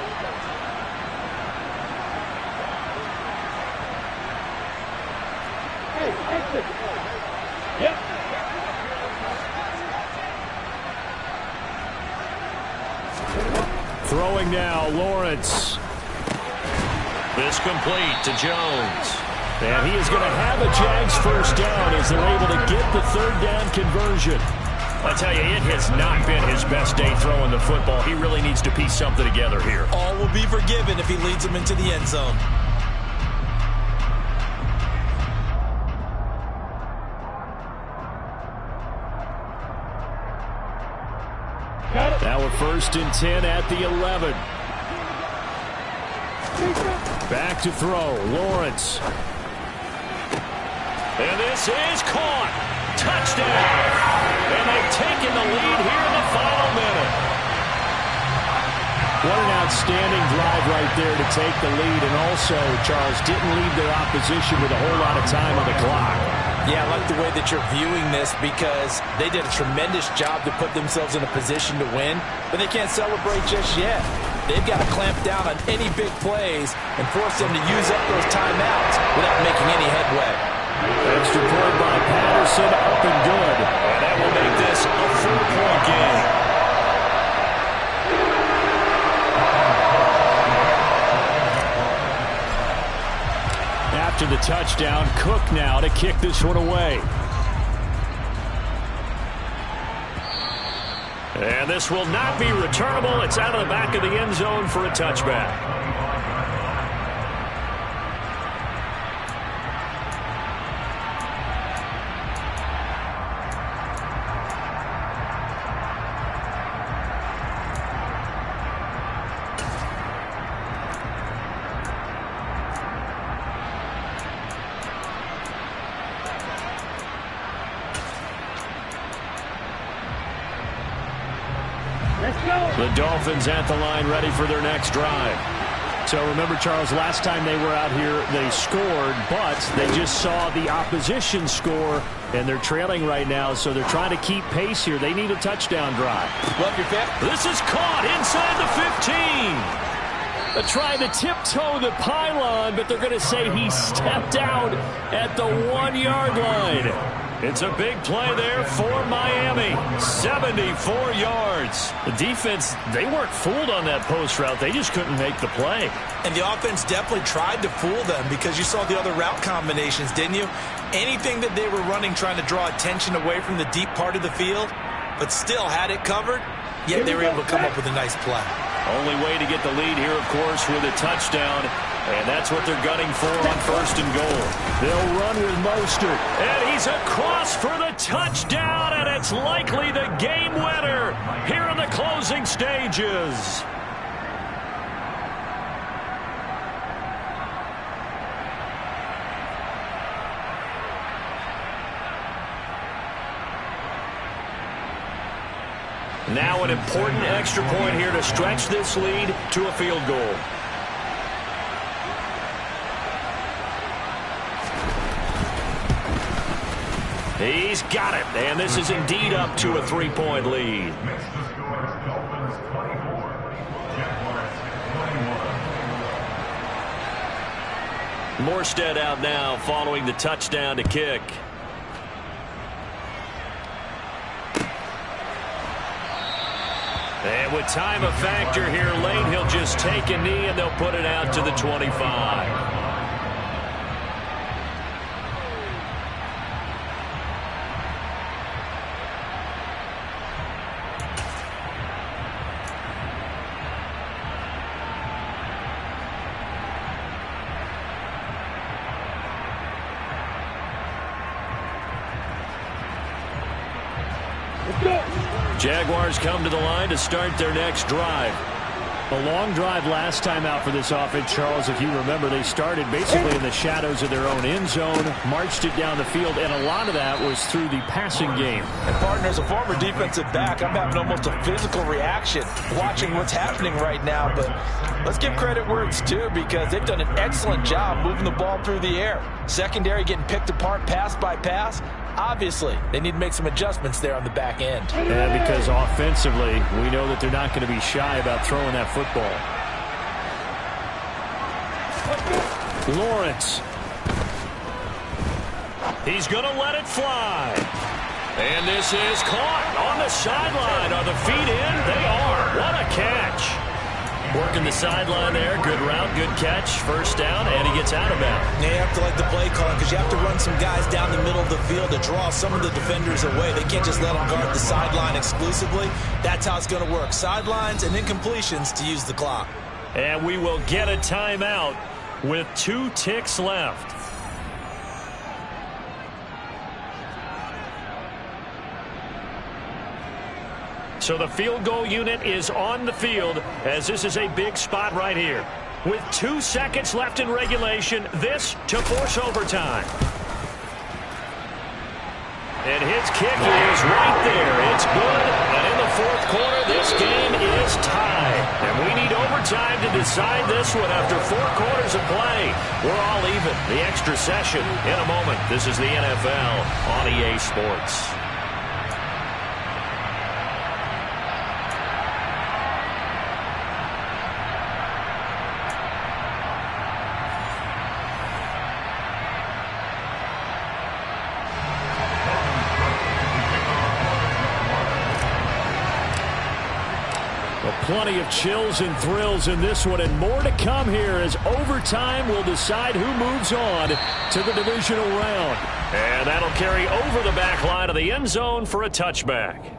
Yep. Throwing now, Lawrence. This complete to Jones. And he is going to have a Jags first down as they're able to get the 3rd down conversion. I tell you, it has not been his best day throwing the football. He really needs to piece something together here. All will be forgiven if he leads them into the end zone. Now a 1st and 10 at the 11. Back to throw, Lawrence. And this is caught. Touchdown. And they've taken the lead here in the final minute. What an outstanding drive right there to take the lead. And also, Charles, didn't leave their opposition with a whole lot of time on the clock. Yeah, I like the way that you're viewing this because they did a tremendous job to put themselves in a position to win, but they can't celebrate just yet. They've got to clamp down on any big plays and force them to use up those timeouts without making any headway. Extra point by Patterson, up and good. And that will make this a 4-point after the touchdown. Cook now to kick this one away. And this will not be returnable. It's out of the back of the end zone for a touchback. The Dolphins at the line, ready for their next drive. So remember, Charles, last time they were out here, they scored, but they just saw the opposition score, and they're trailing right now, so they're trying to keep pace here. They need a touchdown drive. Love your pick. This is caught inside the 15. They're trying to tiptoe the pylon, but they're going to say he stepped out at the 1-yard line. It's a big play there for Miami. 74 yards. The defense, they weren't fooled on that post route. They just couldn't make the play. And the offense definitely tried to fool them because you saw the other route combinations, didn't you? Anything that they were running trying to draw attention away from the deep part of the field, but still had it covered, yet they were able to come up with a nice play. Only way to get the lead here, of course, with a touchdown. And that's what they're gunning for on 1st and goal. They'll run with Mostert. And he's across for the touchdown, and it's likely the game winner here in the closing stages. Now an important extra point here to stretch this lead to a field goal. He's got it, and this is indeed up to a 3-point lead. Morstead out now following the touchdown to kick. And with time a factor here late, he'll just take a knee and they'll put it out to the 25. Jaguars come to the line to start their next drive. A long drive last time out for this offense, Charles. If you remember, they started basically in the shadows of their own end zone, marched it down the field, and a lot of that was through the passing game. And partner, as a former defensive back, I'm having almost a physical reaction watching what's happening right now. But let's give credit where it's due because they've done an excellent job moving the ball through the air. Secondary getting picked apart pass by pass. Obviously, they need to make some adjustments there on the back end. Yeah, because offensively, we know that they're not going to be shy about throwing that football. Lawrence. He's going to let it fly. And this is caught on the sideline. Are the feet in? They are. What a catch. Working the sideline there. Good route, good catch. First down, and he gets out of bounds. You have to like the play call because you have to run some guys down the middle of the field to draw some of the defenders away. They can't just let them guard the sideline exclusively. That's how it's going to work. Sidelines and then completions to use the clock. And we will get a timeout with 2 ticks left. So the field goal unit is on the field as this is a big spot right here. With 2 seconds left in regulation, this to force overtime. And his kick is right there. It's good. And in the 4th quarter, this game is tied. And we need overtime to decide this one after 4 quarters of play. We're all even. The extra session in a moment. This is the NFL on EA Sports. Well, plenty of chills and thrills in this one, and more to come here as overtime will decide who moves on to the divisional round. And that'll carry over the back line of the end zone for a touchback.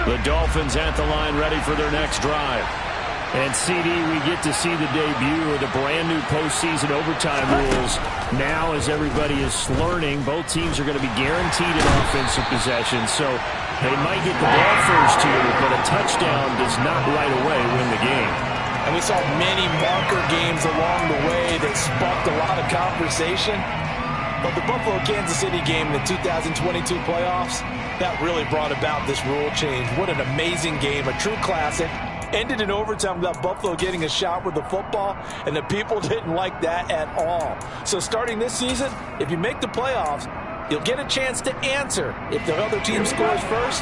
The Dolphins at the line ready for their next drive. And CD, we get to see the debut of the brand new postseason overtime rules. Now as everybody is learning, both teams are going to be guaranteed an offensive possession. So they might get the ball first here, but a touchdown does not right away win the game. And we saw many marker games along the way that sparked a lot of conversation. But the Buffalo-Kansas City game in the 2022 playoffs, that really brought about this rule change. What an amazing game, a true classic. Ended in overtime without Buffalo getting a shot with the football, and the people didn't like that at all. So starting this season, if you make the playoffs, you'll get a chance to answer if the other team scores first,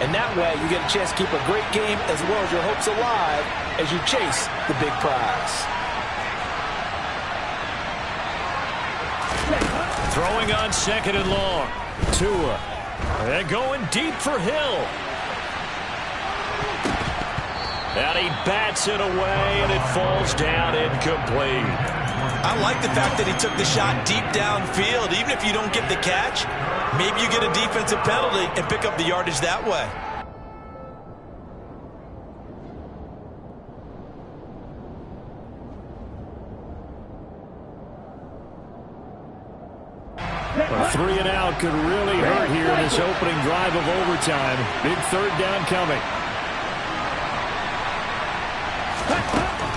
and that way you get a chance to keep a great game as well as your hopes alive as you chase the big prize. Throwing on second and long. Tua. And going deep for Hill. And he bats it away, and it falls down incomplete. I like the fact that he took the shot deep downfield. Even if you don't get the catch, maybe you get a defensive penalty and pick up the yardage that way. A 3 and out could really hurt here in this opening drive of overtime. Big third down coming.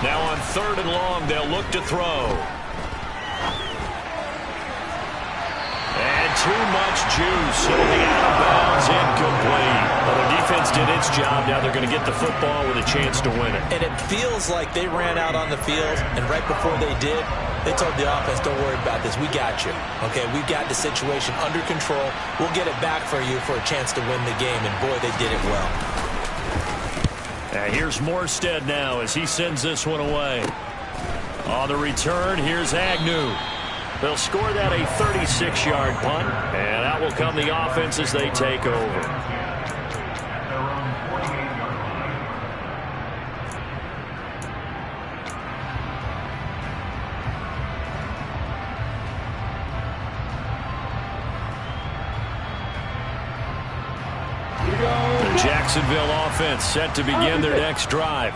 Now on third and long, they'll look to throw. And too much juice. It'll be out of bounds, incomplete. Well, their defense did its job. Now they're going to get the football with a chance to win it. And it feels like they ran out on the field, and right before they did, they told the offense, don't worry about this. We got you. Okay, we've got the situation under control. We'll get it back for you for a chance to win the game. And, boy, they did it well. And here's Morstead now as he sends this one away. On the return, here's Agnew. They'll score that a 36-yard punt. And out will come the offense as they take over. Jacksonville offense set to begin their next drive.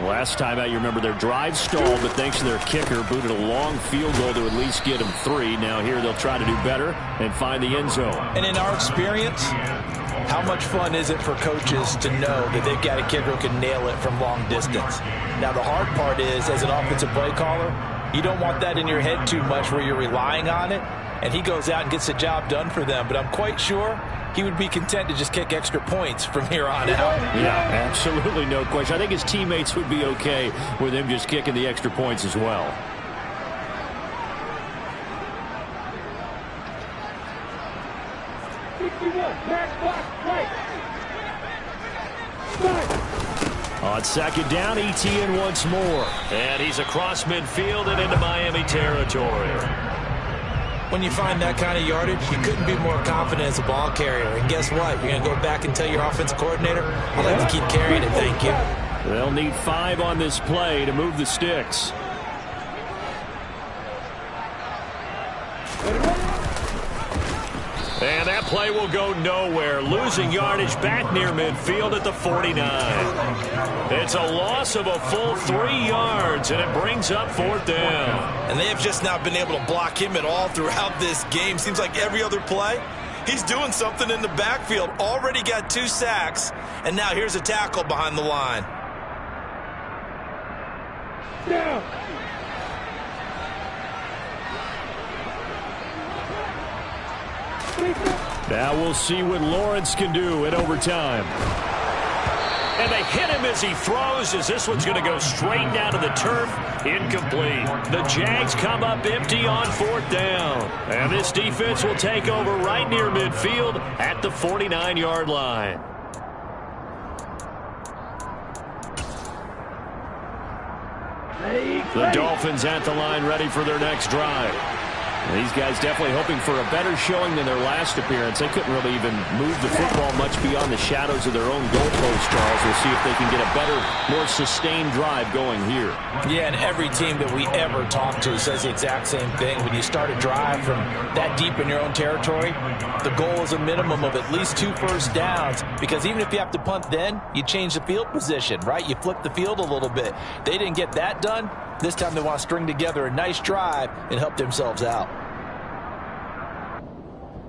Last time out, you remember their drive stalled, but thanks to their kicker, booted a long field goal to at least get them 3. Now here they'll try to do better and find the end zone. And in our experience, how much fun is it for coaches to know that they've got a kicker who can nail it from long distance? Now the hard part is, as an offensive play caller, you don't want that in your head too much where you're relying on it, and he goes out and gets the job done for them. But I'm quite sure he would be content to just kick extra points from here on out. Yeah, absolutely, no question. I think his teammates would be okay with him just kicking the extra points as well. On second down, ETN once more. And he's across midfield and into Miami territory. When you find that kind of yardage, you couldn't be more confident as a ball carrier. And guess what? You're going to go back and tell your offensive coordinator, I'd like to keep carrying it, thank you. They'll need 5 on this play to move the sticks. And that play will go nowhere. Losing yardage back near midfield at the 49. It's a loss of a full 3 yards, and it brings up 4th down. And they have just not been able to block him at all throughout this game. Seems like every other play, he's doing something in the backfield. Already got 2 sacks, and now here's a tackle behind the line. Down. Now we'll see what Lawrence can do in overtime. And they hit him as he throws, as this one's going to go straight down to the turf. Incomplete. The Jags come up empty on 4th down. And this defense will take over right near midfield at the 49-yard line. The Dolphins at the line, ready for their next drive. These guys definitely hoping for a better showing than their last appearance. They couldn't really even move the football much beyond the shadows of their own goalpost, Charles. We'll see if they can get a better, more sustained drive going here. Yeah, and every team that we ever talk to says the exact same thing. When you start a drive from that deep in your own territory, the goal is a minimum of at least 2 first downs, because even if you have to punt then, you change the field position, right? You flip the field a little bit. They didn't get that done. This time they want to string together a nice drive and help themselves out.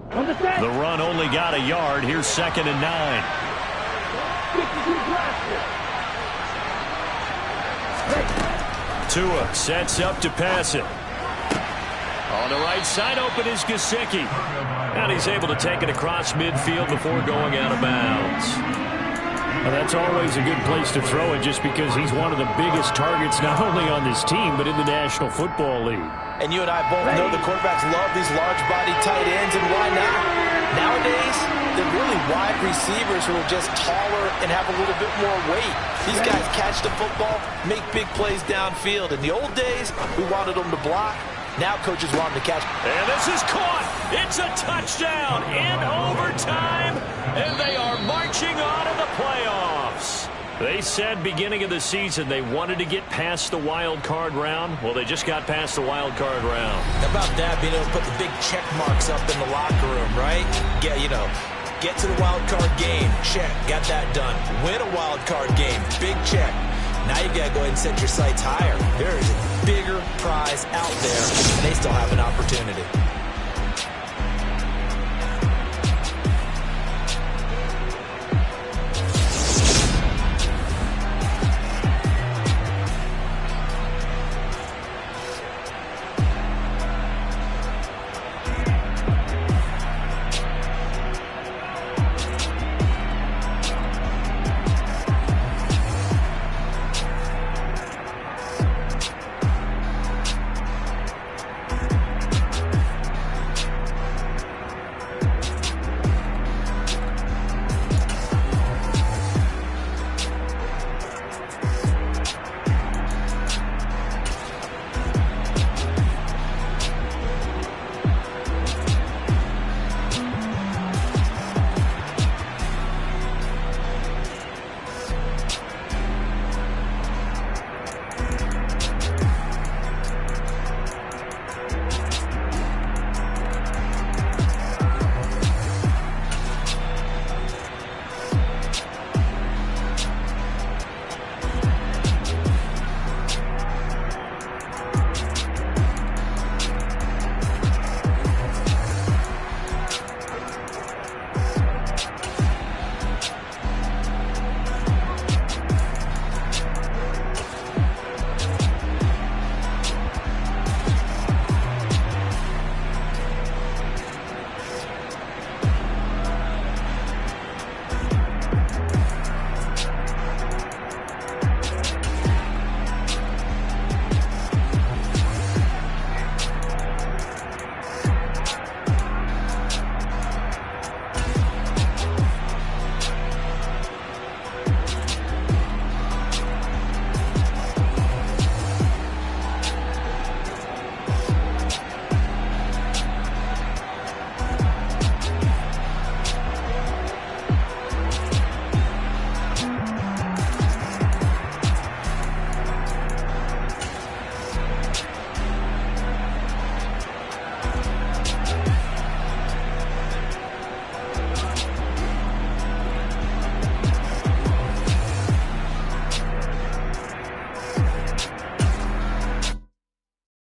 The run only got a yard. Here's 2nd and 9. Tua sets up to pass it. On the right side, open is Gesicki. And he's able to take it across midfield before going out of bounds. Well, that's always a good place to throw it, just because he's one of the biggest targets not only on this team but in the National Football League. And you and I both know the quarterbacks love these large-body tight ends, and why not? Nowadays, they're really wide receivers who are just taller and have a little bit more weight. These guys catch the football, make big plays downfield. In the old days, we wanted them to block. Now coaches want them to catch. And this is caught. It's a touchdown in overtime, and they are marching on to the playoffs. They said beginning of the season they wanted to get past the wild card round. Well, they just got past the wild card round. How about that, being able to put the big check marks up in the locker room, right? Get to the wild card game, check, got that done. Win a wild card game, big check. Now you got to go ahead and set your sights higher. There is a bigger prize out there, and they still have an opportunity.